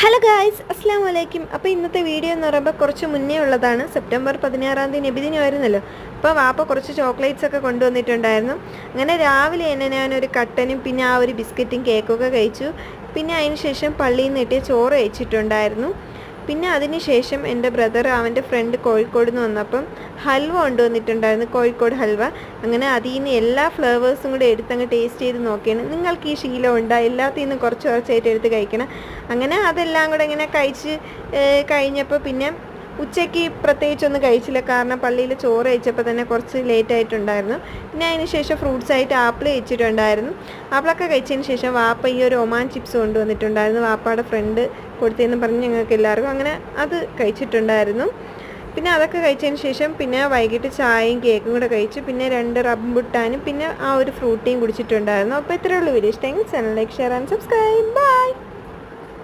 Hello guys, അസ്സാം വലൈക്കും. അപ്പോൾ ഇന്നത്തെ വീഡിയോ എന്ന് പറയുമ്പോൾ കുറച്ച് മുന്നേ ഉള്ളതാണ്. സെപ്റ്റംബർ 16 നബിദിനമായിരുന്നല്ലോ. അപ്പോൾ വാപ്പ കുറച്ച് ചോക്ലേറ്റ്സ് ഒക്കെ കൊണ്ടുവന്നിട്ടുണ്ടായിരുന്നു. അങ്ങനെ രാവിലെ തന്നെ ഞാനൊരു കട്ടനും പിന്നെ ആ ഒരു ബിസ്ക്കറ്റും കേക്കൊക്കെ കഴിച്ചു. പിന്നെ അതിന് ശേഷം പള്ളിയിൽ നിന്ന് കിട്ടിയ ചോറ് കഴിച്ചിട്ടുണ്ടായിരുന്നു. പിന്നെ അതിന് ശേഷം എൻ്റെ ബ്രദർ അവൻ്റെ ഫ്രണ്ട് കോഴിക്കോട് നിന്ന് വന്നപ്പം ഹൽവ കൊണ്ടുവന്നിട്ടുണ്ടായിരുന്നു, കോഴിക്കോട് ഹൽവ. അങ്ങനെ അതിൽ നിന്ന് എല്ലാ ഫ്ലേവേഴ്സും കൂടെ എടുത്തങ്ങ് ടേസ്റ്റ് ചെയ്ത് നോക്കിയാണ്. നിങ്ങൾക്ക് ഈ ശീലമുണ്ടോ? എല്ലാത്തിൽ നിന്നും കുറച്ച് കുറച്ചായിട്ട് എടുത്ത് കഴിക്കണം. അങ്ങനെ അതെല്ലാം കൂടെ ഇങ്ങനെ കഴിച്ച് കഴിഞ്ഞപ്പോൾ പിന്നെ ഉച്ചയ്ക്ക് പ്രത്യേകിച്ചൊന്നും കഴിച്ചില്ല, കാരണം പള്ളിയിൽ ചോറ് കഴിച്ചപ്പോൾ തന്നെ കുറച്ച് ലേറ്റ് ആയിട്ടുണ്ടായിരുന്നു. പിന്നെ അതിന് ശേഷം ഫ്രൂട്ട്സ് ആയിട്ട് ആപ്പിൾ കഴിച്ചിട്ടുണ്ടായിരുന്നു. ആപ്പിളൊക്കെ കഴിച്ചതിന് ശേഷം വാപ്പ ഈ ഒരു ഒമാൻ ചിപ്സ് കൊണ്ടുവന്നിട്ടുണ്ടായിരുന്നു. വാപ്പയുടെ ഫ്രണ്ട് കൊടുത്തതെന്ന് പറഞ്ഞ് ഞങ്ങൾക്ക് എല്ലാവർക്കും അങ്ങനെ അത് കഴിച്ചിട്ടുണ്ടായിരുന്നു. പിന്നെ അതൊക്കെ കഴിച്ചതിന് ശേഷം പിന്നെ വൈകിട്ട് ചായയും കേക്കും കൂടെ കഴിച്ചു. പിന്നെ 2 റംബുട്ടാനും പിന്നെ ആ ഒരു ഫ്രൂട്ടിയും കുടിച്ചിട്ടുണ്ടായിരുന്നു. അപ്പോൾ ഇത്രയേ ഉള്ളൂ വീഡിയോ. ഇഷ്ടമെങ്കിൽ channel like, share and subscribe. By.